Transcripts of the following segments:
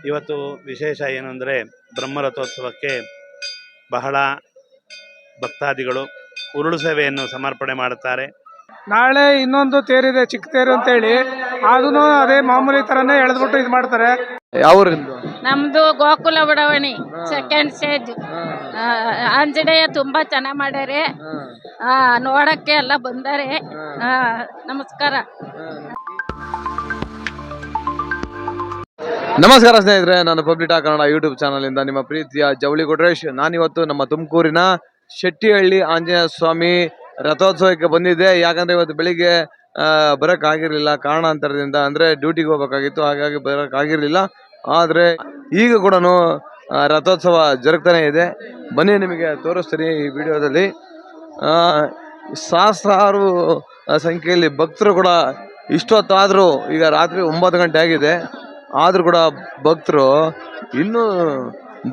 ಇವತ್ತು ವಿಶೇಷ ಏನು ಅಂದರೆ ಬ್ರಹ್ಮರಥೋತ್ಸವಕ್ಕೆ ಬಹಳ ಭಕ್ತಾದಿಗಳು ಉರುಳು ಸೇವೆಯನ್ನು ಸಮರ್ಪಣೆ ಮಾಡುತ್ತಾರೆ. ನಾಳೆ ಇನ್ನೊಂದು ತೇರಿದೆ, ಚಿಕ್ಕ ತೇರು ಅಂತೇಳಿ, ಅದನ್ನು ಅದೇ ಮಾಮೂಲಿ ತರನೇ ಎಳೆದ್ಬಿಟ್ಟು ಇದು ಮಾಡ್ತಾರೆ. ಯಾವ ನಮ್ದು ಗೋಕುಲ ಬಡಾವಣೆ ಸೆಕೆಂಡ್ ಸ್ಟೇಜ್. ಆಂಜನೇಯ ತುಂಬಾ ಚೆನ್ನಾಗಿ ಮಾಡ್ಯಾರೆ, ನೋಡಕ್ಕೆ ಎಲ್ಲ ಬಂದಾರೆ. ನಮಸ್ಕಾರ. ನಮಸ್ಕಾರ ಸ್ನೇಹಿತರೆ, ನಾನು public talk Kannada YouTube channel ಇಂದ ನಿಮ್ಮ ಪ್ರೀತಿಯ ಜವಳಿ ಕೊಟ್ರೇಶ್. ನಾನಿವತ್ತು ನಮ್ಮ ತುಮಕೂರಿನ ಶೆಟ್ಟಿಹಳ್ಳಿ ಆಂಜನೇಯ ಸ್ವಾಮಿ ರಥೋತ್ಸವಕ್ಕೆ ಬಂದಿದ್ದೆ. ಯಾಕಂದ್ರೆ ಇವತ್ತು ಬೆಳಿಗ್ಗೆ ಬರೋಕ್ಕಾಗಿರಲಿಲ್ಲ, ಕಾರಣಾಂತರದಿಂದ. ಅಂದರೆ ಡ್ಯೂಟಿಗೆ ಹೋಗ್ಬೇಕಾಗಿತ್ತು, ಹಾಗಾಗಿ ಬರೋಕ್ಕಾಗಿರಲಿಲ್ಲ. ಆದರೆ ಈಗ ಕೂಡ ರಥೋತ್ಸವ ಜರುಗ್ತಾನೆ ಇದೆ. ಬನ್ನಿ, ನಿಮಗೆ ತೋರಿಸ್ತೀನಿ ಈ ವಿಡಿಯೋದಲ್ಲಿ. ಸಹಸ್ರಾರು ಸಂಖ್ಯೆಯಲ್ಲಿ ಭಕ್ತರು ಕೂಡ ಇಷ್ಟೊತ್ತಾದರೂ, ಈಗ ರಾತ್ರಿ 9 ಗಂಟೆ ಆಗಿದೆ, ಆದರೂ ಕೂಡ ಭಕ್ತರು ಇನ್ನೂ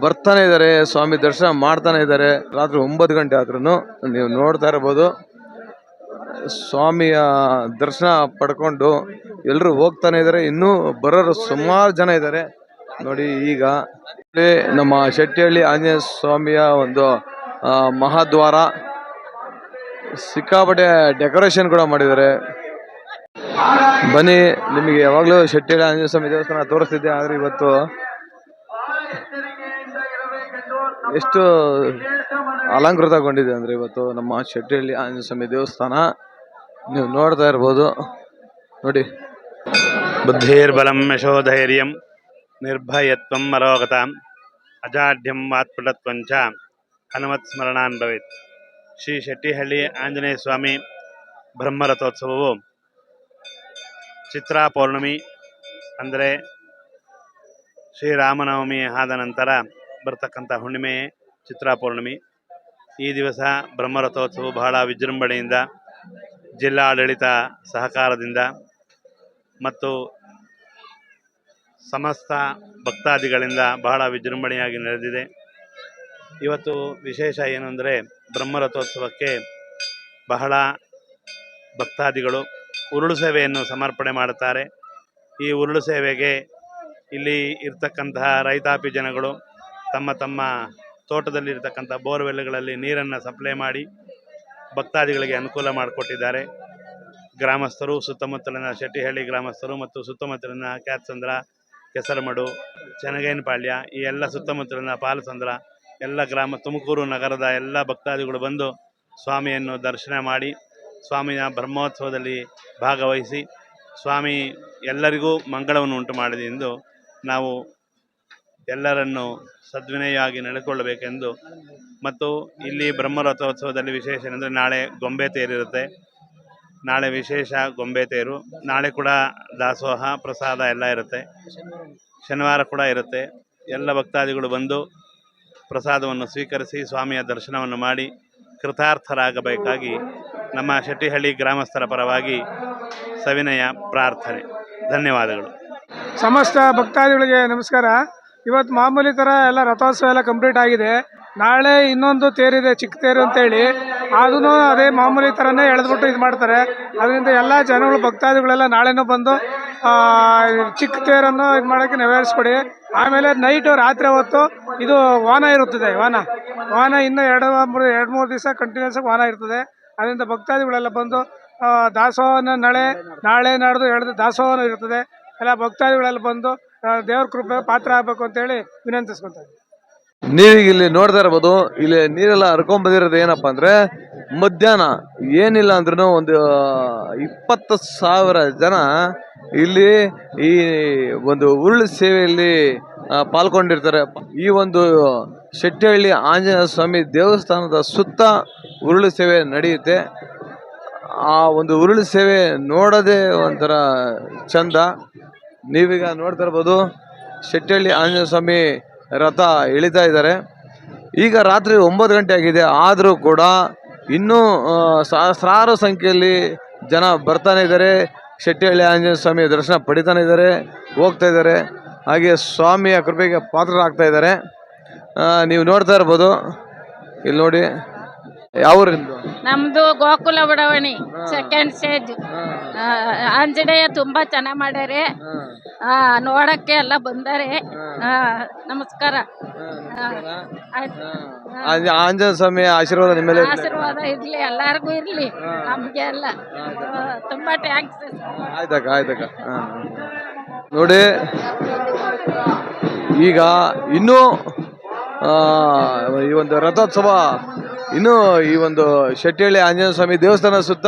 ಬರ್ತಾನೆ ಇದ್ದಾರೆ, ಸ್ವಾಮಿ ದರ್ಶನ ಮಾಡ್ತಾನೆ ಇದ್ದಾರೆ. ರಾತ್ರಿ 9 ಗಂಟೆ ಆದ್ರೂ ನೀವು ನೋಡ್ತಾ ಇರ್ಬೋದು, ಸ್ವಾಮಿಯ ದರ್ಶನ ಪಡ್ಕೊಂಡು ಎಲ್ಲರೂ ಹೋಗ್ತಾನೆ ಇದ್ದಾರೆ. ಇನ್ನೂ ಬರೋರು ಸುಮಾರು ಜನ ಇದ್ದಾರೆ ನೋಡಿ. ಈಗ ನಮ್ಮ ಶೆಟ್ಟಿಹಳ್ಳಿ ಆಂಜನೇಯ ಸ್ವಾಮಿಯ ಒಂದು ಮಹಾದ್ವಾರ, ಸಿಕ್ಕಾಪಟ್ಟೆ ಡೆಕೋರೇಷನ್ ಕೂಡ ಮಾಡಿದ್ದಾರೆ. ಬನ್ನಿ, ನಿಮಗೆ ಯಾವಾಗಲೂ ಶೆಟ್ಟಿಹಳ್ಳಿ ಆಂಜನೇಯ ಸ್ವಾಮಿ ದೇವಸ್ಥಾನ ತೋರಿಸ್ತಿದ್ದೆ, ಆದರೆ ಇವತ್ತು ಎಷ್ಟು ಅಲಂಕೃತಗೊಂಡಿದೆ ಅಂದರೆ ಇವತ್ತು ನಮ್ಮ ಶೆಟ್ಟಿಹಳ್ಳಿ ಆಂಜನೇಯ ಸ್ವಾಮಿ ದೇವಸ್ಥಾನ ನೀವು ನೋಡ್ತಾ ಇರ್ಬೋದು ನೋಡಿ. ಬುದ್ಧಿರ್ಬಲಂ ಯಶೋಧೈರ್ಯಂ ನಿರ್ಭಯತ್ವಂ ಮರೋಗತಾಂ ಅಜಾಢ್ಯಂ ವಾತ್ಪಟತ್ವಂಚ ಹನುಮತ್ ಸ್ಮರಣಾನ್ ಭವೇತ್. ಶ್ರೀ ಶೆಟ್ಟಿಹಳ್ಳಿ ಆಂಜನೇಯ ಸ್ವಾಮಿ ಬ್ರಹ್ಮರಥೋತ್ಸವವು ಚಿತ್ರಾ ಪೌರ್ಣಮಿ ಅಂದರೆ ಶ್ರೀರಾಮನವಮಿ ಆದ ನಂತರ ಬರ್ತಕ್ಕಂಥ ಹುಣ್ಣಿಮೆಯೇ ಚಿತ್ರಾ ಪೌರ್ಣಮಿ. ಈ ದಿವಸ ಬ್ರಹ್ಮರಥೋತ್ಸವ ಬಹಳ ವಿಜೃಂಭಣೆಯಿಂದ, ಜಿಲ್ಲಾಡಳಿತ ಸಹಕಾರದಿಂದ ಮತ್ತು ಸಮಸ್ತ ಭಕ್ತಾದಿಗಳಿಂದ ಬಹಳ ವಿಜೃಂಭಣೆಯಾಗಿ ನಡೆದಿದೆ. ಇವತ್ತು ವಿಶೇಷ ಏನು ಅಂದರೆ ಬ್ರಹ್ಮರಥೋತ್ಸವಕ್ಕೆ ಬಹಳ ಭಕ್ತಾದಿಗಳು ಉರುಳು ಸೇವೆಯನ್ನು ಸಮರ್ಪಣೆ ಮಾಡುತ್ತಾರೆ. ಈ ಉರುಳು ಸೇವೆಗೆ ಇಲ್ಲಿ ಇರ್ತಕ್ಕಂತಹ ರೈತಾಪಿ ಜನಗಳು ತಮ್ಮ ತಮ್ಮ ತೋಟದಲ್ಲಿರ್ತಕ್ಕಂಥ ಬೋರ್ವೆಲ್ಗಳಲ್ಲಿ ನೀರನ್ನು ಸಪ್ಲೈ ಮಾಡಿ ಭಕ್ತಾದಿಗಳಿಗೆ ಅನುಕೂಲ ಮಾಡಿಕೊಟ್ಟಿದ್ದಾರೆ. ಗ್ರಾಮಸ್ಥರು, ಸುತ್ತಮುತ್ತಲಿನ ಶೆಟ್ಟಿಹಳ್ಳಿ ಗ್ರಾಮಸ್ಥರು ಮತ್ತು ಸುತ್ತಮುತ್ತಲಿನ ಕ್ಯಾತ್ಸಂದ್ರ, ಕೆಸರಮಡು, ಚೆನಗೇನಪಾಳ್ಯ, ಈ ಎಲ್ಲ ಸುತ್ತಮುತ್ತಲಿನ ಪಾಲಸಂದ್ರ ಎಲ್ಲ ಗ್ರಾಮ, ತುಮಕೂರು ನಗರದ ಎಲ್ಲ ಭಕ್ತಾದಿಗಳು ಬಂದು ಸ್ವಾಮಿಯನ್ನು ದರ್ಶನ ಮಾಡಿ ಸ್ವಾಮಿಯ ಬ್ರಹ್ಮೋತ್ಸವದಲ್ಲಿ ಭಾಗವಹಿಸಿ ಸ್ವಾಮಿ ಎಲ್ಲರಿಗೂ ಮಂಗಳವನ್ನು ಉಂಟು ಮಾಡಿದೆ ಎಂದು ನಾವು ಎಲ್ಲರನ್ನು ಸದ್ವಿನಯವಾಗಿ ನಡೆದುಕೊಳ್ಳಬೇಕೆಂದು. ಮತ್ತು ಇಲ್ಲಿ ಬ್ರಹ್ಮರಥೋತ್ಸವದಲ್ಲಿ ವಿಶೇಷ ಏನೆಂದರೆ ನಾಳೆ ಗೊಂಬೆ ತೇರಿರುತ್ತೆ. ನಾಳೆ ವಿಶೇಷ ಗೊಂಬೆ ತೇರು. ನಾಳೆ ಕೂಡ ದಾಸೋಹ ಪ್ರಸಾದ ಎಲ್ಲ ಇರುತ್ತೆ. ಶನಿವಾರ ಕೂಡ ಇರುತ್ತೆ. ಎಲ್ಲ ಭಕ್ತಾದಿಗಳು ಬಂದು ಪ್ರಸಾದವನ್ನು ಸ್ವೀಕರಿಸಿ ಸ್ವಾಮಿಯ ದರ್ಶನವನ್ನು ಮಾಡಿ ಕೃತಾರ್ಥರಾಗಬೇಕಾಗಿ ನಮ್ಮ ಶೆಟ್ಟಿಹಳ್ಳಿ ಗ್ರಾಮಸ್ಥರ ಪರವಾಗಿ ಸವಿನಯ ಪ್ರಾರ್ಥನೆ. ಧನ್ಯವಾದಗಳು. ಸಮಸ್ತ ಭಕ್ತಾದಿಗಳಿಗೆ ನಮಸ್ಕಾರ. ಇವತ್ತು ಮಾಮೂಲಿ ಥರ ಎಲ್ಲ ರಥೋತ್ಸವ ಎಲ್ಲ ಕಂಪ್ಲೀಟ್ ಆಗಿದೆ. ನಾಳೆ ಇನ್ನೊಂದು ತೇರಿದೆ, ಚಿಕ್ಕ ತೇರು ಅಂತೇಳಿ, ಅದನ್ನು ಅದೇ ಮಾಮೂಲಿ ಥರನೇ ಎಳೆದ್ಬಿಟ್ಟು ಇದು ಮಾಡ್ತಾರೆ. ಅದರಿಂದ ಎಲ್ಲ ಜನಗಳು, ಭಕ್ತಾದಿಗಳೆಲ್ಲ ನಾಳೆನೂ ಬಂದು ಚಿಕ್ಕ ತೇರನ್ನು ಇದು ಮಾಡೋಕ್ಕೆ ನೆರವೇರಿಸ್ಕೊಡಿ. ಆಮೇಲೆ ನೈಟು, ರಾತ್ರಿ ಹೊತ್ತು ಇದು ವಾಹನ ಇರುತ್ತದೆ. ವಾಹನ ಇನ್ನೂ 2-3 ದಿವಸ ಕಂಟಿನ್ಯೂಸ್ ಆಗಿ ವಾಹನ ಇರ್ತದೆ. ಅದರಿಂದ ಭಕ್ತಾದಿಗಳೆಲ್ಲ ಬಂದು ದಾಸೋಹನ ನಾಳೆ ನಾಡ್ದು ದಾಸೋಹನ ಇರ್ತದೆ. ಎಲ್ಲ ಭಕ್ತಾದಿಗಳೆಲ್ಲ ಬಂದು ದೇವ್ರ ಕೃಪೆ ಪಾತ್ರ ಆಗಬೇಕು ಅಂತೇಳಿ ವಿನಂತಿಸ್ಕೊತಾರೆ. ನೀವೀಗ ಇಲ್ಲಿ ನೋಡ್ತಾ ಇರ್ಬೋದು, ಇಲ್ಲಿ ನೀರೆಲ್ಲ ಹರ್ಕೊಂಡ್ ಏನಪ್ಪಾ ಅಂದ್ರೆ, ಮಧ್ಯಾಹ್ನ ಏನಿಲ್ಲ ಅಂದ್ರೂ ಒಂದು 20,000 ಜನ ಇಲ್ಲಿ ಈ ಒಂದು ಉರುಳು ಸೇವೆಯಲ್ಲಿ ಪಾಲ್ಗೊಂಡಿರ್ತಾರೆ. ಈ ಒಂದು ಶೆಟ್ಟಿಹಳ್ಳಿ ಆಂಜನೇಯ ಸ್ವಾಮಿ ದೇವಸ್ಥಾನದ ಸುತ್ತ ಉರುಳು ಸೇವೆ ನಡೆಯುತ್ತೆ. ಆ ಒಂದು ಉರುಳು ಸೇವೆ ನೋಡೋದೇ ಒಂಥರ ಚಂದ. ನೀವೀಗ ನೋಡ್ತಾ ಇರ್ಬೋದು, ಶೆಟ್ಟಿಹಳ್ಳಿ ಆಂಜನೇಯ ಸ್ವಾಮಿ ರಥ ಎಳಿತಾ ಇದ್ದಾರೆ. ಈಗ ರಾತ್ರಿ 9 ಗಂಟೆ ಆಗಿದೆ, ಆದರೂ ಕೂಡ ಇನ್ನೂ ಸಹಸ್ರಾರು ಸಂಖ್ಯೆಯಲ್ಲಿ ಜನ ಬರ್ತಾನೆ ಇದ್ದಾರೆ. ಶೆಟ್ಟಿಹಳ್ಳಿ ಆಂಜನೇಯ ಸ್ವಾಮಿಯ ದರ್ಶನ ಪಡಿತಾನೆ ಇದ್ದಾರೆ, ಹೋಗ್ತಾ ಇದ್ದಾರೆ. ಹಾಗೆ ಸ್ವಾಮಿಯ ಕೃಪೆಗೆ ಪಾತ್ರರಾಗ್ತಾ ಇದ್ದಾರೆ. ನೀವು ನೋಡ್ತಾ ಇರ್ಬೋದು, ಇಲ್ಲಿ ನೋಡಿ. ಯಾವ ನಮ್ದು ಗೋಕುಲ ಬಡಾವಣೆ ಸೆಕೆಂಡ್ ಸ್ಟೇಜ್. ಆಂಜನೇಯ ತುಂಬಾ ಚೆನ್ನಾಗ್ ಮಾಡ್ಯಾರೆ. ನೋಡಕ್ಕೆ ಎಲ್ಲ ಬಂದಾರೆ. ನಮಸ್ಕಾರ. ಆಯ್ತು. ಆಂಜನೇಯ ಸ್ವಾಮಿ ಆಶೀರ್ವಾದ ನಿಮ್ಮ ಮೇಲೆ ಇರ್ಲಿ. ಆಶೀರ್ವಾದ ಇರ್ಲಿ, ಎಲ್ಲಾರ್ಗು ಇರ್ಲಿ, ನಮ್ಗೆ ಎಲ್ಲ ತುಂಬಾ ಟ್ಯಾಂಕ್ಸ್. ಆಯ್ತಕ್ಕ ಆಯ್ತಕ್ಕ. ನೋಡಿ ಈಗ ಇನ್ನೂ ಈ ಒಂದು ರಥೋತ್ಸವ ಇನ್ನೂ ಈ ಒಂದು ಶೆಟ್ಟಿಹಳ್ಳಿ ಆಂಜನೇಯ ಸ್ವಾಮಿ ದೇವಸ್ಥಾನ ಸುತ್ತ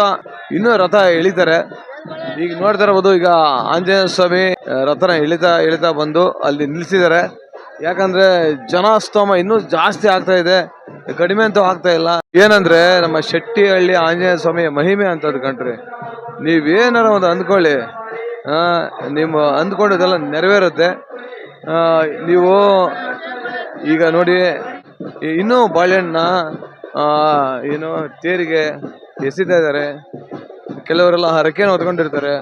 ಇನ್ನೂ ರಥ ಎಳಿತಾರೆ. ಈಗ ನೋಡ್ತಾ ಇರ್ಬೋದು, ಈಗ ಆಂಜನೇಯ ಸ್ವಾಮಿ ರಥನ ಎಳಿತಾ ಬಂದು ಅಲ್ಲಿ ನಿಲ್ಲಿಸಿದ್ದಾರೆ. ಯಾಕಂದ್ರೆ ಜನಸ್ತೋಮ ಇನ್ನೂ ಜಾಸ್ತಿ ಆಗ್ತಾ ಇದೆ, ಕಡಿಮೆ ಅಂತೂ ಆಗ್ತಾ ಇಲ್ಲ. ಏನಂದ್ರೆ ನಮ್ಮ ಶೆಟ್ಟಿಹಳ್ಳಿ ಆಂಜನೇಯ ಸ್ವಾಮಿ ಮಹಿಮೆ ಅಂತದ್ ಕಂಡ್ರಿ. ನೀವೇನಾರ ಒಂದು ಅಂದ್ಕೊಳ್ಳಿ, ನಿಮ್ಮ ಅಂದ್ಕೊಂಡಿದ್ದೆಲ್ಲ ನೆರವೇರುತ್ತೆ. ನೀವು ಈಗ ನೋಡಿ, ಇನ್ನೂ ಬಾಳೆಹಣ್ಣ ಏನು ತೇರಿಗೆ ಎಸಿತಾ ಇದ್ದಾರೆ. ಕೆಲವರೆಲ್ಲ ಹರಕೆನ ಹೊತ್ಕೊಂಡಿರ್ತಾರೆ,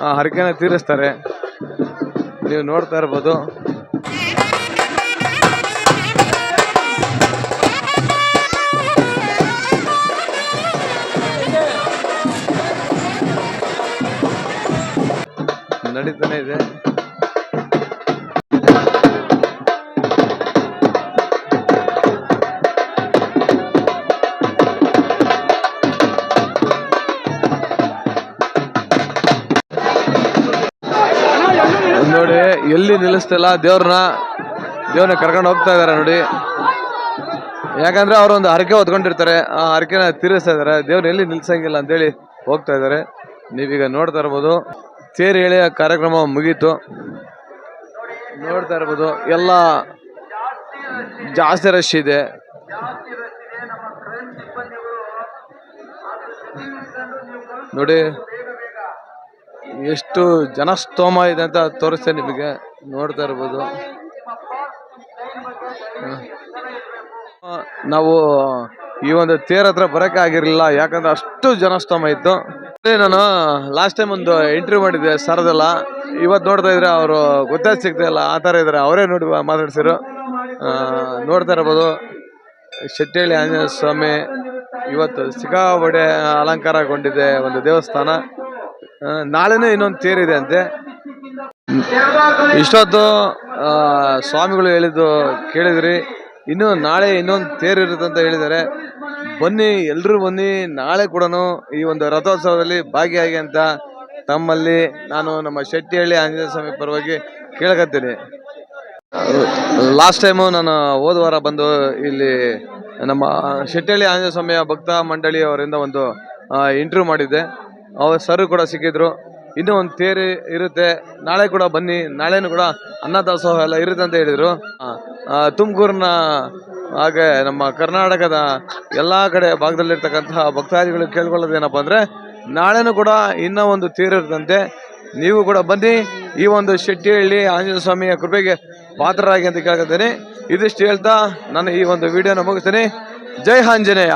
ಆ ಹರಕೆನ ತೀರಿಸ್ತಾರೆ. ನೀವು ನೋಡ್ತಾ ಇರ್ಬೋದು. ನಡೀತಾನೆ ಇದೆ. ನೋಡಿ ಎಲ್ಲಿ ನಿಲ್ಲಿಸ್ತಿಲ್ಲ, ದೇವ್ರನ್ನ ಕರ್ಕೊಂಡು ಹೋಗ್ತಾ ಇದಾರೆ ನೋಡಿ. ಯಾಕಂದ್ರೆ ಅವ್ರೊಂದು ಹರಕೆ ಹೊತ್ಕೊಂಡಿರ್ತಾರೆ, ಆ ಹರಕೆನ ತೀರಿಸ್ತಾ ಇದಾರೆ. ದೇವ್ರ ಎಲ್ಲಿ ನಿಲ್ಸಂಗಿಲ್ಲ ಅಂತೇಳಿ ಹೋಗ್ತಾ ಇದಾರೆ. ನೀವೀಗ ನೋಡ್ತಾ ಇರ್ಬೋದು, ತೇರು ಎಳೆಯ ಕಾರ್ಯಕ್ರಮ ಮುಗೀತು. ನೋಡ್ತಾ ಇರ್ಬೋದು, ಎಲ್ಲ ಜಾಸ್ತಿ ರಶ್ ಇದೆ. ನೋಡಿ ಎಷ್ಟು ಜನಸ್ತೋಮ ಇದೆ ಅಂತ ತೋರಿಸ್ತೇನೆ ನಿಮಗೆ. ನೋಡ್ತಾ ಇರ್ಬೋದು, ನಾವು ಈ ಒಂದು ತೇರ್ ಹತ್ರ ಬರಕ್ಕೆ ಆಗಿರ್ಲಿಲ್ಲ, ಯಾಕಂದ್ರೆ ಅಷ್ಟು ಜನಸ್ತೋಮ ಇತ್ತು. ನಾನು ಲಾಸ್ಟ್ ಟೈಮ್ ಒಂದು ಇಂಟರ್ವ್ಯೂ ಮಾಡಿದ್ದೆ ಸರ್ದೆಲ್ಲ. ಇವತ್ತು ನೋಡ್ತಾ ಇದ್ರೆ ಅವರು ಗೊತ್ತಾಗ ಸಿಗ್ತಾ ಇಲ್ಲ, ಆ ಥರ ಇದ್ದಾರೆ. ಅವರೇ ನೋಡಿ ಮಾತಾಡ್ಸಿರು. ನೋಡ್ತಾ ಇರ್ಬೋದು, ಶೆಟ್ಟಿಹಳ್ಳಿ ಆಂಜನೇಯ ಸ್ವಾಮಿ ಇವತ್ತು ಸಿಕ್ಕಾಪಟ್ಟೆ ಅಲಂಕಾರಗೊಂಡಿದೆ ಒಂದು ದೇವಸ್ಥಾನ. ನಾಳೆನೂ ಇನ್ನೊಂದು ತೇರಿದೆ ಅಂತೆ. ಇಷ್ಟೊತ್ತು ಸ್ವಾಮಿಗಳು ಹೇಳಿದ್ದು ಕೇಳಿದ್ರಿ. ಇನ್ನು ನಾಳೆ ಇನ್ನೊಂದು ತೇರು ಇರುತ್ತೆ ಅಂತ ಹೇಳಿದ್ದಾರೆ. ಬನ್ನಿ, ಎಲ್ಲರೂ ಬನ್ನಿ. ನಾಳೆ ಕೂಡ ಈ ಒಂದು ರಥೋತ್ಸವದಲ್ಲಿ ಭಾಗಿಯಾಗಿ ಅಂತ ತಮ್ಮಲ್ಲಿ ನಾನು ನಮ್ಮ ಶೆಟ್ಟಿಹಳ್ಳಿ ಆಂಜನೇಯ ಸ್ವಾಮಿ ಪರವಾಗಿ ಕೇಳಕತ್ತೀನಿ. ಲಾಸ್ಟ್ ಟೈಮು ನಾನು ಹೋದ ವಾರ ಬಂದು ಇಲ್ಲಿ ನಮ್ಮ ಶೆಟ್ಟಿಹಳ್ಳಿ ಆಂಜನೇಯ ಸ್ವಾಮಿಯ ಭಕ್ತ ಮಂಡಳಿ ಅವರಿಂದ ಒಂದು ಇಂಟರ್ವ್ಯೂ ಮಾಡಿದ್ದೆ. ಅವ್ರ ಸರ್ ಕೂಡ ಸಿಕ್ಕಿದ್ರು. ಇನ್ನೂ ಒಂದು ತೇರು ಇರುತ್ತೆ, ನಾಳೆ ಕೂಡ ಬನ್ನಿ, ನಾಳೆನೂ ಕೂಡ ಅನ್ನದಾಸೋಹ ಎಲ್ಲ ಇರುತ್ತೆ ಅಂತ ಹೇಳಿದರು. ತುಮಕೂರಿನ ಹಾಗೆ ನಮ್ಮ ಕರ್ನಾಟಕದ ಎಲ್ಲ ಕಡೆ ಭಾಗದಲ್ಲಿರ್ತಕ್ಕಂತಹ ಭಕ್ತಾದಿಗಳು ಕೇಳ್ಕೊಳ್ಳೋದೇನಪ್ಪ ಅಂದರೆ, ನಾಳೆನೂ ಕೂಡ ಇನ್ನೂ ಒಂದು ತೇರು ಇರುತ್ತಂತೆ. ನೀವು ಕೂಡ ಬನ್ನಿ, ಈ ಒಂದು ಶೆಟ್ಟಿಹಳ್ಳಿ ಆಂಜನೇಯ ಸ್ವಾಮಿಯ ಕೃಪೆಗೆ ಪಾತ್ರರಾಗಿ ಅಂತ ಕೇಳ್ಕೊತೀನಿ. ಇದಿಷ್ಟು ಹೇಳ್ತಾ ನಾನು ಈ ಒಂದು ವಿಡಿಯೋನ ಮುಗಿಸ್ತೀನಿ. ಜೈ ಆಂಜನೇಯ.